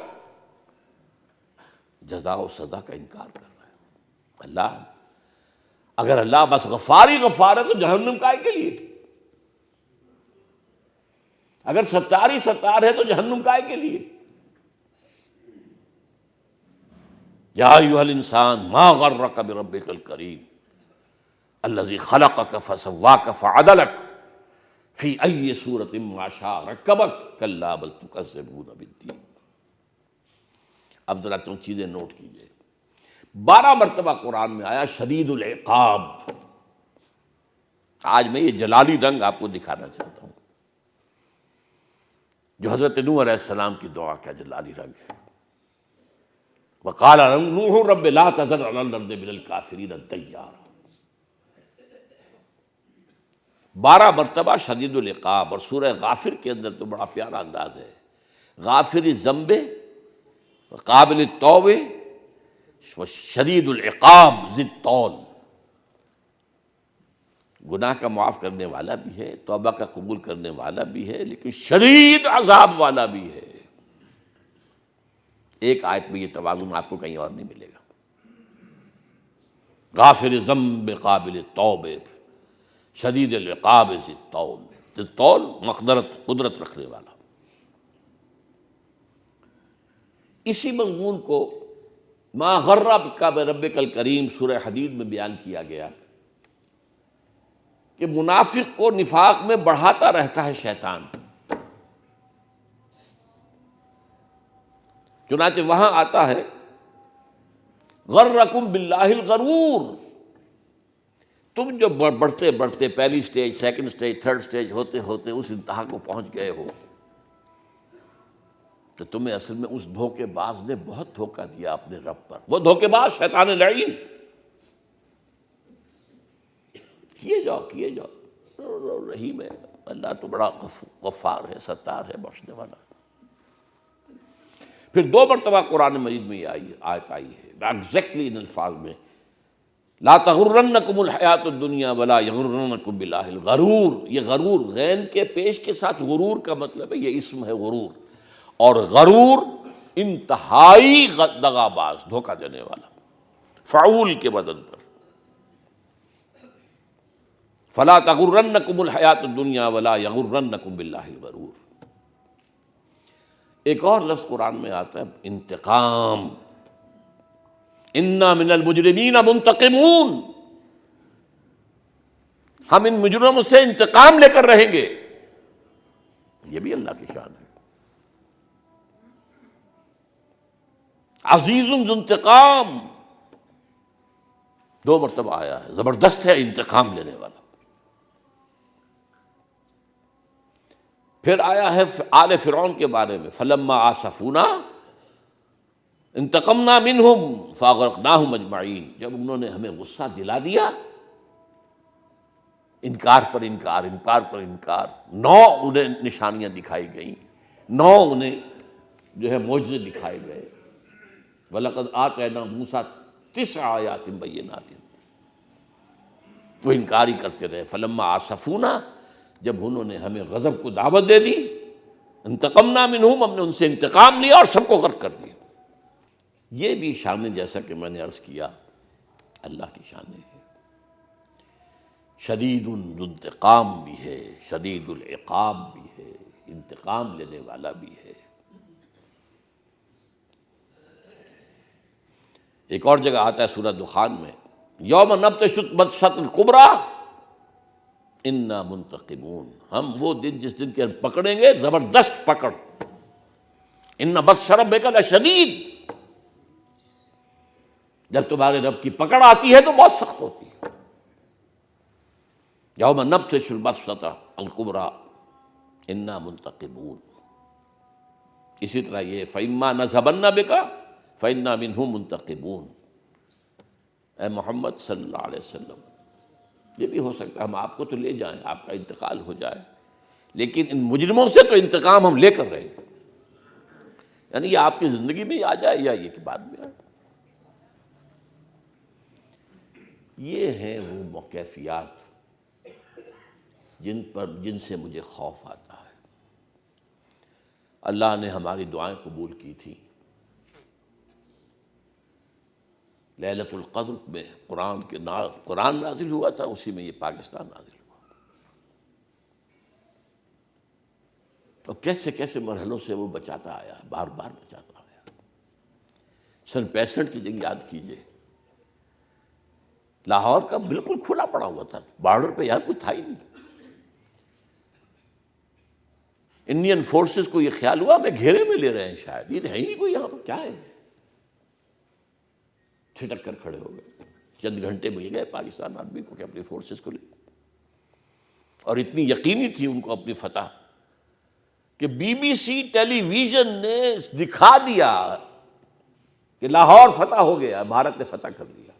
جزا و سزا کا انکار کر رہے ہو۔ اللہ، اگر اللہ بس غفاری غفار ہے تو جہنم کائے کے لیے؟ اگر ستار ہی ستار ہے تو جہنم کائے کے لیے؟ یا ایھا الانسان ما غرک بربک الکریم الذی خلقک فسواک فعدلک فی ای صورۃ ما شاء رکبک کلا بل تکذبون بالدین۔ اب ذرا چند چیزیں نوٹ کیجیے. 12 مرتبہ قرآن میں آیا شدید العقاب. آج میں یہ جلالی رنگ آپ کو دکھانا چاہتا ہوں جو حضرت نوح علیہ السلام کی دعا کا جلالی رنگ ہے. وقال نوح رب لا تذر علی الارض من الکافرین دیارا. 12 مرتبہ شدید العقاب. اور سورہ غافر کے اندر تو بڑا پیارا انداز ہے. غافر الذنب قابل التوب شدید العقاب ذی الطول. گناہ کا معاف کرنے والا بھی ہے، توبہ کا قبول کرنے والا بھی ہے، لیکن شدید عذاب والا بھی ہے. ایک آیت میں یہ توازن آپ کو کہیں اور نہیں ملے گا. غافر الذنب قابل التوب شدید العقاب ذی الطول. ذی الطول مقدرت، قدرت رکھنے والا. اسی مضمون کو ما غرک بربک الکریم سورہ حدید میں بیان کیا گیا کہ منافق کو نفاق میں بڑھاتا رہتا ہے شیطان. چنانچہ وہاں آتا ہے غرکم باللہ الغرور. تم جو بڑھتے بڑھتے پہلی stage, second stage, third stage ہوتے ہوتے اس انتہا کو پہنچ گئے ہو تو تمہیں اصل میں اس دھوکے باز نے بہت دھوکہ دیا اپنے رب پر. وہ دھوکے باز شیطان لعین. کیے جاؤ رحیم ہے اللہ تو بڑا غفار ہے، ستار ہے، بخشنے والا. پھر 2 مرتبہ قرآن مجید میں یہ آیت آئی ہے ایگزیکٹلی ان الفاظ میں لا تغرنکم الحیات الدنیا ولا یغرنکم باللہ الغرور. یہ غرور غین کے پیش کے ساتھ غرور کا مطلب ہے یہ اسم ہے غرور. اور غرور انتہائی دغاباز، دھوکہ دینے والا، فعول کے بدن پر. فلا تغرنکم الحیات الدنیا ولا یغرنکم باللہ الغرور. ایک اور لفظ قرآن میں آتا ہے انتقام. انا من المجرمین منتقمون. ہم ان مجرموں سے انتقام لے کر رہیں گے. یہ بھی اللہ کی شان ہے. عزیز ذو انتقام 2 مرتبہ آیا ہے. زبردست ہے انتقام لینے والا. پھر آیا ہے آل فرعون کے بارے میں فلما آسفونا انتقمنا منہم فاغرقناہم اجمعین. جب انہوں نے ہمیں غصہ دلا دیا، انکار پر انکار، انکار پر انکار، 9 انہیں نشانیاں دکھائی گئیں، 9 انہیں جو ہے معجزے دکھائے گئے. وَلَقَدْ آتَيْنَا مُوسَىٰ 9 آیات بینات. وہ انکار ہی کرتے رہے. فلما آسفونا جب انہوں نے ہمیں غضب کو دعوت دے دی، انتقمنا منہم ہم نے ان سے انتقام لیا اور سب کو غرق کر دیا. یہ بھی شان جیسا کہ میں نے عرض کیا اللہ کی شان ہے. شدید الانتقام بھی ہے، شدید العقاب بھی ہے، انتقام لینے والا بھی ہے. ایک اور جگہ آتا ہے سورہ دخان میں یوم نبطش البطشۃ الکبریٰ انا منتقمون. ہم وہ دن جس دن کے ہم پکڑیں گے زبردست پکڑ. ان بطش ربک لشدید. جب تمہارے رب کی پکڑ آتی ہے تو بہت سخت ہوتی ہے. یوم نبطش البطشۃ الکبریٰ انا منتقمون. اسی طرح یہ فإما نذهبن بک فإنا منہم منتقمون. اے محمد صلی اللہ علیہ وسلم، یہ بھی ہو سکتا ہے ہم آپ کو تو لے جائیں، آپ کا انتقال ہو جائے، لیکن ان مجرموں سے تو انتقام ہم لے کر رہیں گے. یعنی یہ آپ کی زندگی میں آ جائے یا یہ کہ بعد میں آئے. یہ ہیں وہ کیفیات جن سے مجھے خوف آتا ہے. اللہ نے ہماری دعائیں قبول کی تھیں. لیلۃ القدر میں قرآن نازل ہوا تھا، اسی میں یہ پاکستان نازل ہوا. اور کیسے کیسے مرحلوں سے وہ بچاتا آیا، بار بار بچاتا آیا. سن 65 کی جنگ یاد کیجئے. لاہور کا بالکل کھلا پڑا ہوا تھا، بارڈر پہ یار کوئی تھا ہی نہیں. انڈین فورسز کو یہ خیال ہوا میں گھیرے میں لے رہے ہیں، شاید یہ ہے ہی نہیں کوئی یہاں پر، کیا ہے. چھٹک کر کھڑے ہو گئے. چند گھنٹے مل گئے پاکستان آرمی کو کہ اپنی فورسز کو لے, اور اتنی یقینی تھی ان کو اپنی فتح کہ B B C television نے دکھا دیا کہ لاہور فتح ہو گیا, بھارت نے فتح کر لیا.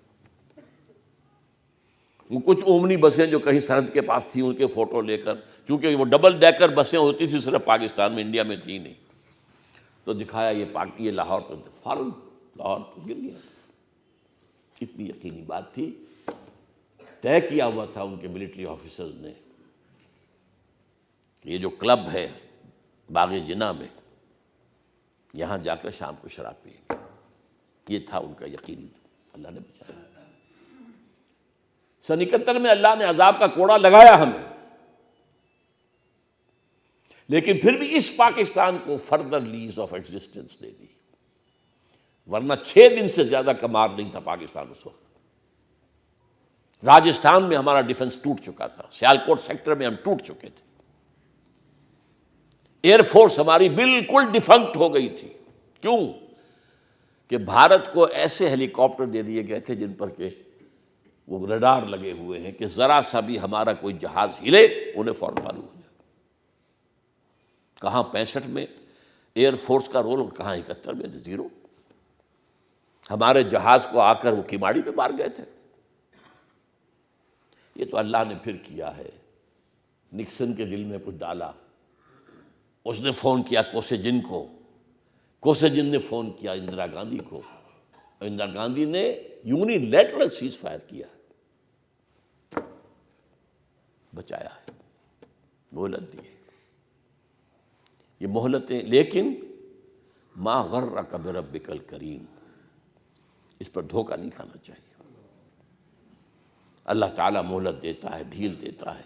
وہ کچھ اومنی بسیں جو کہیں سرحد کے پاس تھیں ان کے فوٹو لے کر, چونکہ وہ ڈبل ڈیکر بسیں ہوتی تھی صرف پاکستان میں, انڈیا میں تھی نہیں, تو دکھایا یہ لاہور, تو فوراً لاہور تو گر گیا. اتنی یقینی بات تھی, طے کیا ہوا تھا ان کے ملٹری آفیسرز نے. یہ جو کلب ہے باغ جناح میں, یہاں جا کر شام کو شراب پئیں گے, یہ تھا ان کا یقین. اللہ نے بچایا. 71 میں اللہ نے عذاب کا کوڑا لگایا ہمیں, لیکن پھر بھی اس پاکستان کو فردر لیز آف ایگزسٹنس دے دی, ورنہ 6 دن سے زیادہ کا مار نہیں تھا پاکستان اس وقت. راجستھان میں ہمارا ڈیفنس ٹوٹ چکا تھا, سیالکوٹ سیکٹر میں ہم ٹوٹ چکے تھے, ایئر فورس ہماری بالکل ڈیفنکٹ ہو گئی تھی. کیوں کہ بھارت کو ایسے ہیلی کاپٹر دے دیے گئے تھے جن پر کہ وہ ریڈار لگے ہوئے ہیں کہ ذرا سا بھی ہمارا کوئی جہاز ہلے انہیں فوراً معلوم ہو جائے. کہاں 65 میں ایئر فورس کا رول اور کہاں 71 میں, زیرو. ہمارے جہاز کو آ کر وہ کیماڑی پہ مار گئے تھے. یہ تو اللہ نے پھر کیا ہے, نکسن کے دل میں کچھ ڈالا. اس نے فون کیا کوسےجن کو, کوسےجن نے فون کیا اندرا گاندھی کو, اور اندرا گاندھی نے یونیلیٹرل سیز فائر کیا, بچایا ہے, مہلت دی ہے. یہ مہلتیں, لیکن ما غرک بربک الکریم, اس پر دھوکہ نہیں کھانا چاہیے. اللہ تعالیٰ مہلت دیتا ہے, ڈھیل دیتا ہے,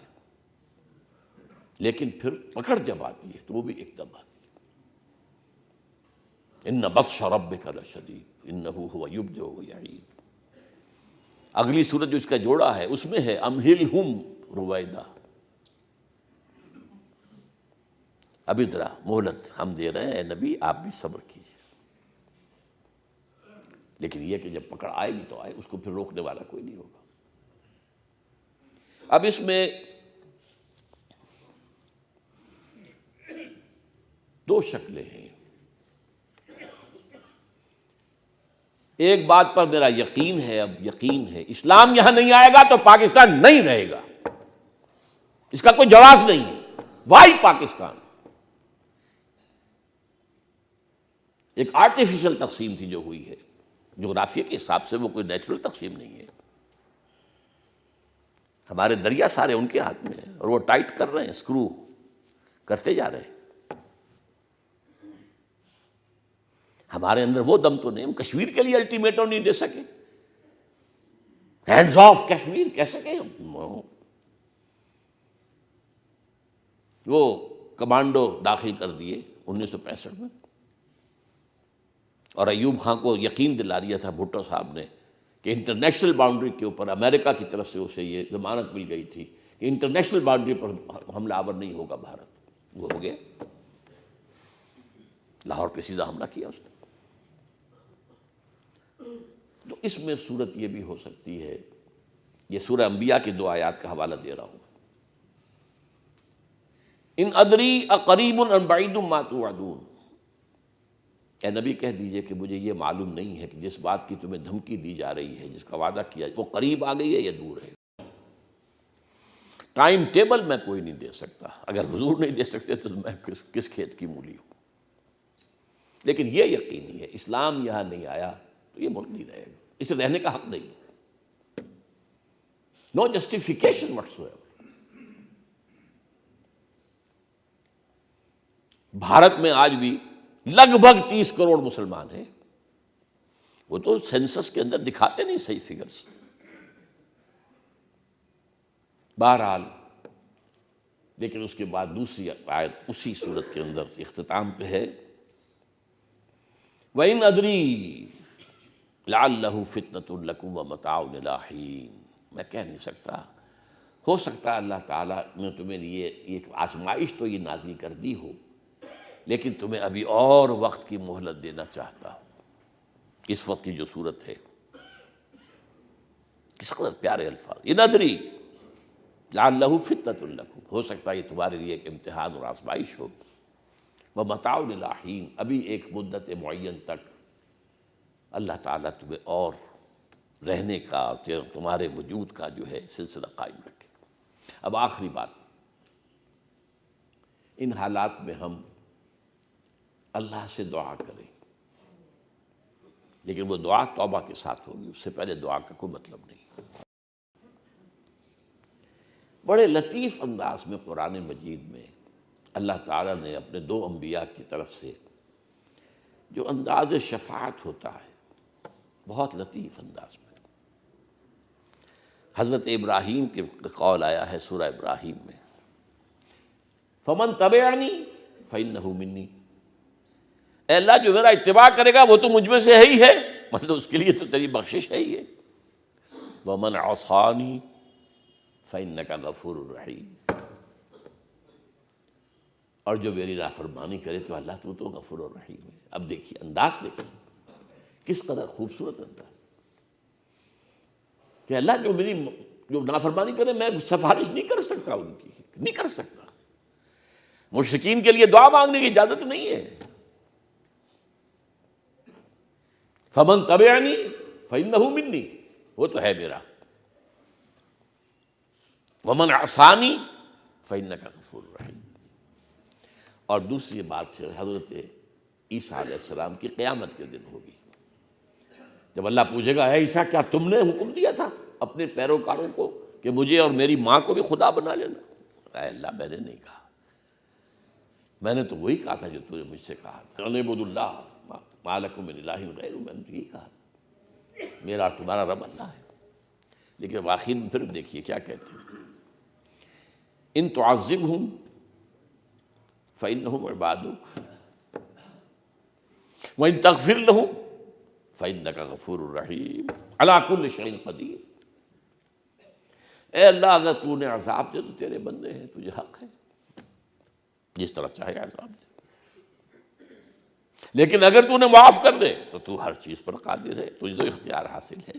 لیکن پھر پکڑ جب آتی ہے تو وہ بھی ایک دم آتی ہے. ان بطش ربک لشدید انہ هو یبدئ ویعید. اگلی سورت جو اس کا جوڑا ہے اس میں ہے امہلہم رویدہ, ابھی ذرا مہلت ہم دے رہے ہیں, اے نبی آپ بھی صبر کیجیے. لیکن یہ کہ جب پکڑ آئے گی تو آئے, اس کو پھر روکنے والا کوئی نہیں ہوگا. اب اس میں 2 شکلیں ہیں. ایک بات پر میرا یقین ہے, اب یقین ہے, اسلام یہاں نہیں آئے گا تو پاکستان نہیں رہے گا, اس کا کوئی جواز نہیں ہے. وائی پاکستان ایک آرٹیفیشل تقسیم تھی جو ہوئی ہے, جغرافیہ کے حساب سے وہ کوئی نیچرل تقسیم نہیں ہے. ہمارے دریا سارے ان کے ہاتھ میں ہیں, اور وہ ٹائٹ کر رہے ہیں, اسکرو کرتے جا رہے ہیں. ہمارے اندر وہ دم تو نہیں, ہم کشمیر کے لیے الٹیمیٹم نہیں دے سکے, ہینڈز آف کشمیر کہہ سکے ہم. وہ کمانڈو داخل کر دیے 1965 میں, اور ایوب خان کو یقین دلا دیا تھا بھٹو صاحب نے کہ انٹرنیشنل باؤنڈری کے اوپر امریکہ کی طرف سے اسے یہ ضمانت مل گئی تھی کہ انٹرنیشنل باؤنڈری پر حملہ آور نہیں ہوگا بھارت. وہ ہو گیا, لاہور پہ سیدھا حملہ کیا اس نے. تو اس میں صورت یہ بھی ہو سکتی ہے, یہ سورہ انبیاء کی 2 آیات کا حوالہ دے رہا ہوں. ان ادری اقریب ام بعید ما توعدون, اے نبی کہہ دیجئے کہ مجھے یہ معلوم نہیں ہے کہ جس بات کی تمہیں دھمکی دی جا رہی ہے, جس کا وعدہ کیا, وہ قریب آ گئی ہے یا دور ہے. ٹائم ٹیبل میں کوئی نہیں دے سکتا, اگر حضور نہیں دے سکتے تو میں کس کھیت کی مولی ہوں. لیکن یہ یقینی ہے اسلام یہاں نہیں آیا تو یہ ملک نہیں رہے گا, اسے رہنے کا حق نہیں. نو جسٹیفیکیشن whatsoever. بھارت میں آج بھی لگ بھگ 30 کروڑ مسلمان ہیں. وہ تو سینسس کے اندر دکھاتے نہیں صحیح فگرز. بہرحال لیکن اس کے بعد دوسری آیت اسی صورت کے اندر اختتام پہ ہے, وَإِنْ أَدْرِي لَعَلَّهُ فِتْنَةٌ لَكُمْ وَمَتَاعٌ إِلَىٰ حِينٍ. میں کہہ نہیں سکتا, ہو سکتا ہے اللہ تعالیٰ نے تمہیں ایک آزمائش تو یہ نازل کر دی ہو, لیکن تمہیں ابھی اور وقت کی مہلت دینا چاہتا ہوں. اس وقت کی جو صورت ہے کس قدر پیارے الفاظ، یہ ندری لعلہ فتنۃ لکم، ہو سکتا ہے یہ تمہارے لیے ایک امتحان اور آزمائش ہو، ومتاع الی حین، ابھی ایک مدت معین تک اللہ تعالیٰ تمہیں اور رہنے کا، تمہارے وجود کا جو ہے سلسلہ قائم رکھے۔ اب آخری بات، ان حالات میں ہم اللہ سے دعا کریں، لیکن وہ دعا توبہ کے ساتھ ہوگی، اس سے پہلے دعا کا کوئی مطلب نہیں۔ بڑے لطیف انداز میں قرآن مجید میں اللہ تعالیٰ نے اپنے دو انبیاء کی طرف سے جو انداز شفاعت ہوتا ہے، بہت لطیف انداز میں، حضرت ابراہیم کے قول آیا ہے سورہ ابراہیم میں، فمن تبعنی فإنہ منی، اے اللہ جو میرا اتباع کرے گا وہ تو مجھ میں سے ہے ہی ہے، مطلب اس کے لیے تو تیری بخشش ہے ہی ہے، ومن عصانی فإنک غفور رحیم، اور جو میری نافرمانی کرے تو اللہ تو غفور الرحیم ہے۔ اب دیکھیے انداز، دیکھیے کس قدر خوبصورت انداز کہ اللہ جو نافرمانی کرے میں سفارش نہیں کر سکتا، ان کی نہیں کر سکتا، مشرکین کے لیے دعا مانگنے کی اجازت نہیں ہے۔ فمن تبعنی فإنہ منی، وہ تو ہے میرا، ومن عصانی فإنک غفور رحیم۔ اور دوسری بات ہے حضرت عیسیٰ علیہ السلام کی قیامت کے دن ہوگی، جب اللہ پوچھے گا، اے عیسیٰ کیا تم نے حکم دیا تھا اپنے پیروکاروں کو کہ مجھے اور میری ماں کو بھی خدا بنا لینا؟ اے اللہ میں نے نہیں کہا، میں نے تو وہی کہا تھا جو تو نے مجھ سے کہا تھا، اعبدوا اللہ ما لکم من الہ غیرہ، میں نے تو یہی کہا تھا، میرا اور تمہارا رب اللہ ہے۔ لیکن آخر میں پھر دیکھیے کیا کہتے ہیں، ان تعذبہم فإنہم عبادک وإن تغفر لہم فإنک غفور الرحیم علی کل شیء قدیر۔ اے اللہ اگر تو نے عذاب دے تو تیرے بندے ہیں، تجھے حق ہے، جس طرح چاہے عذاب دے، لیکن اگر تو نے معاف کر دے تو تو ہر چیز پر قادر ہے، تجھے تو اختیار حاصل ہے،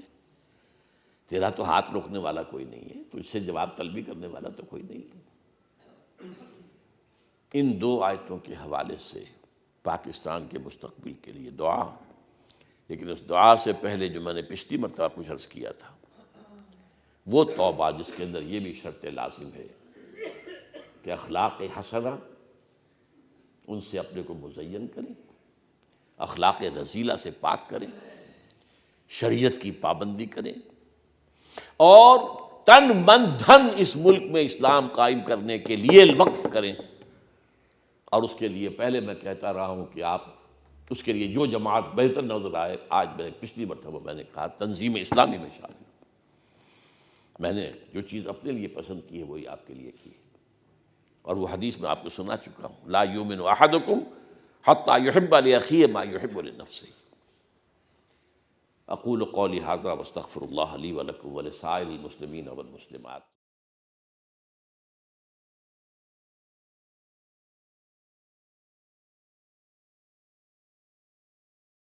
تیرا تو ہاتھ روکنے والا کوئی نہیں ہے، تجھ سے جواب طلبی کرنے والا تو کوئی نہیں ہے۔ ان دو آیتوں کے حوالے سے پاکستان کے مستقبل کے لیے دعا، لیکن اس دعا سے پہلے جو میں نے پچھلی مرتبہ کچھ عرض کیا تھا، وہ توبہ جس کے اندر یہ بھی شرط لازم ہے کہ اخلاق حسنہ ان سے اپنے کو مزین کریں، اخلاق رذیلہ سے پاک کریں، شریعت کی پابندی کریں، اور تن من دھن اس ملک میں اسلام قائم کرنے کے لیے وقف کریں۔ اور اس کے لیے پہلے میں کہتا رہا ہوں کہ آپ اس کے لیے جو جماعت بہتر نظر آئے، آج میں پچھلی مرتبہ میں نے کہا تنظیم اسلامی میں شامل، میں نے جو چیز اپنے لیے پسند کی ہے وہی آپ کے لیے کی ہے، اور وہ حدیث میں آپ کو سنا چکا ہوں، لا یؤمن احدکم حتی یحب لاخیہ ما یحب لنفسہ۔ اقول قولی ھذا واستغفر اللہ لی ولکم ولسائر المسلمین والمسلمات۔